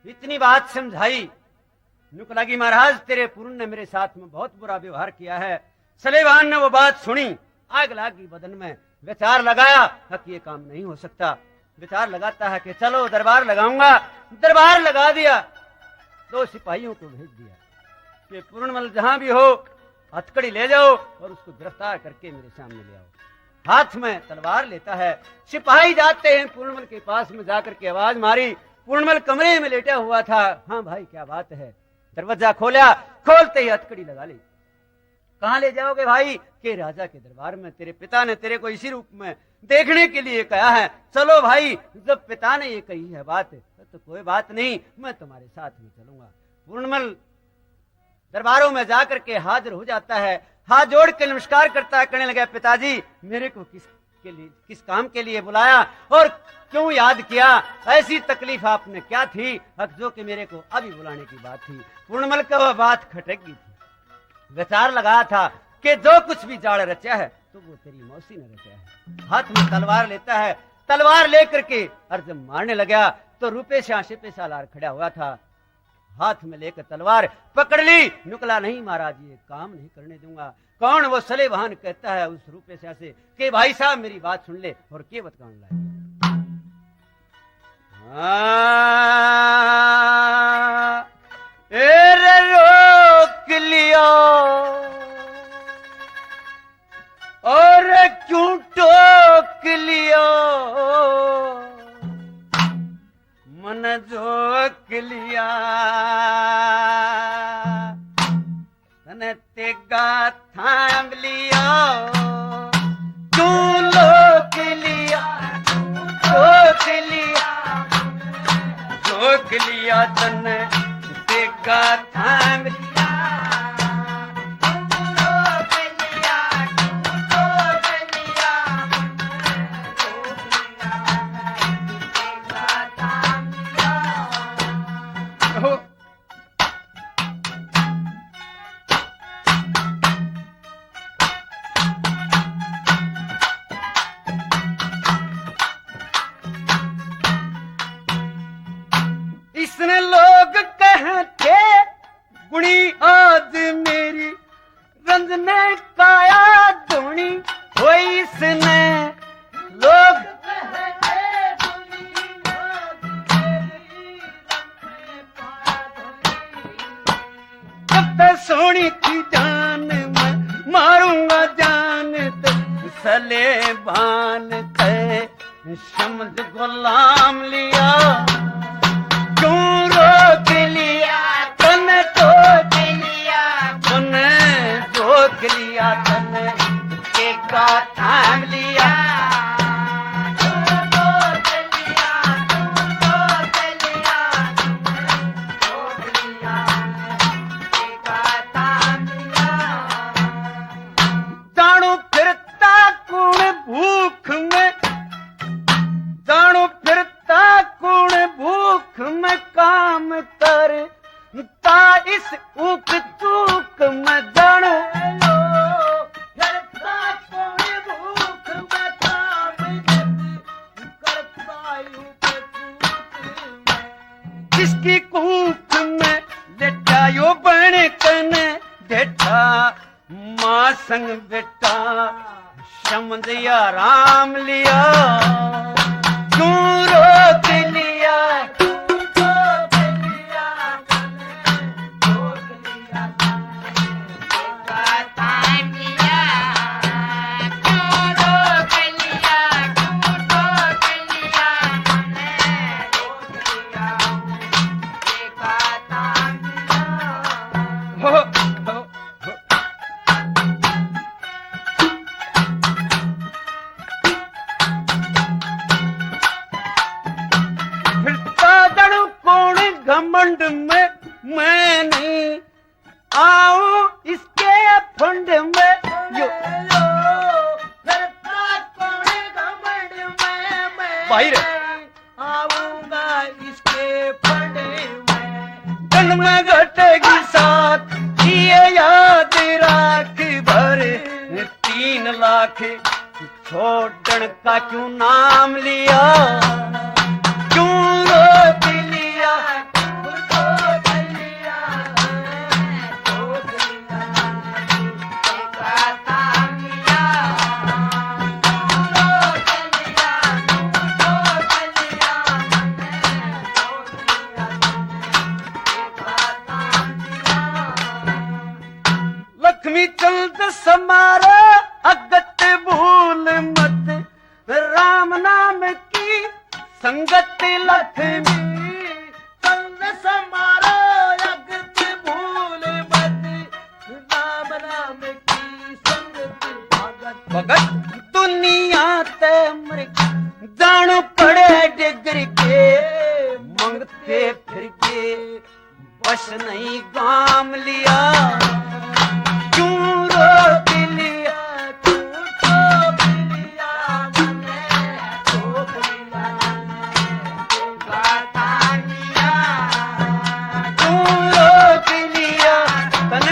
इतनी बात समझाई। नुक लगी महाराज तेरे पूर्ण ने मेरे साथ में बहुत बुरा व्यवहार किया है। सलेवान ने वो बात सुनी, आग लागी बदन में, विचार लगाया कि ये काम नहीं हो सकता। विचार लगाता है कि चलो दरबार लगाऊंगा। दरबार लगा दिया, 2 सिपाहियों को भेज दिया कि पूर्णमल जहां भी हो हथकड़ी ले जाओ और उसको गिरफ्तार करके मेरे सामने ले आओ। हाथ में तलवार लेता है, सिपाही जाते हैं पूर्णमल के पास में, जाकर के आवाज मारी। पूर्णमल कमरे में लेटा हुआ था। हाँ भाई क्या बात है? दरवाजा खोला, खोलते ही हथकड़ी लगा ली। कहां ले जाओगे भाई? के राजा के दरबार में, तेरे पिता ने तेरे को इसी रूप में देखने के लिए कहा है। चलो भाई, जब पिता ने ये कही है बात तो कोई बात नहीं, मैं तुम्हारे साथ में चलूंगा। पूर्णमल दरबारों में जाकर के हाजिर हो जाता है, हाथ जोड़ के नमस्कार करता है, कहने लगा पिताजी मेरे को किस काम के लिए बुलाया और क्यों याद किया? ऐसी तकलीफ आपने क्या थी जो कि मेरे को अभी बुलाने की बात थी? पूर्णमल का वह बात खटक गई थी। विचार लगा था कि जो कुछ भी जाड़ रचा है तो वो तेरी मौसी ने रचा है। हाथ में तलवार लेता है, तलवार लेकर के और जब मारने लगा तो रूपे शाह पे सालार खड़ा हुआ था, हाथ में लेकर तलवार पकड़ ली। नुकला नहीं महाराज, ये काम नहीं करने दूंगा। कौन? वो सलेवान कहता है उस रूपे शाह से कि भाई साहब मेरी बात सुन ले और के बत कान लाए। रोक लिया और क्यों टोक लिया, मन जोक लिया, तने तेगा थाम लिया, क्यों लोक लिया, टोक लिया, जोक लिया, तने तेगा थाम लिया। इसने लोग कहते गुणी आज मेरी रंजने काया धुनी हो। इसने लोग कहते गुणी आज मेरी रंजने काया धुनी। जब तक सोनी की जान मैं मारूंगा जान तो सलेवान के समझ गुलाम लिया, क्यों रोक लिया, तने टोक लिया, तने जोक लिया, तने तेगा थाम लिया। जानो फिरता कौन भूख में, जानो फिरता कौन भूख में काम कर ता इस ऊक चूक में। जानो फिरता कौन भूख में काम करता ऊक चूक में। जिसकी कूक में लेटायो बन कने डेठा मां संग बेटा समझिया राम लिया, क्यों रोक लिया, रोक लिया, रोक लिया, ताम लिया, क्यों रोक लिया, क्यों रोक लिया, रोक लिया, ताम लिया। हो घमंड में मैं नहीं आऊं इसके फंड में, यो घमंड में मैं बाहर आऊंगा इसके फंड में। धन में घटेगी साथ ये याद राख भर 3 लाख छोड़न का क्यों नाम लिया, क्यों रोक लिया, समारो अगत भूल मत, राम नाम की संगत लक्ष्मी। संग समारो अगत भूल मत, राम नाम की संगत भगत। भगत दुनिया ते मर दाणो पड़े डिगर के, मंगते फिर के बस नहीं गाम लिया। क्यों रोक लिया, क्यों ठोक लिया मैंने, ठोक लिया क्यों रोक लिया तन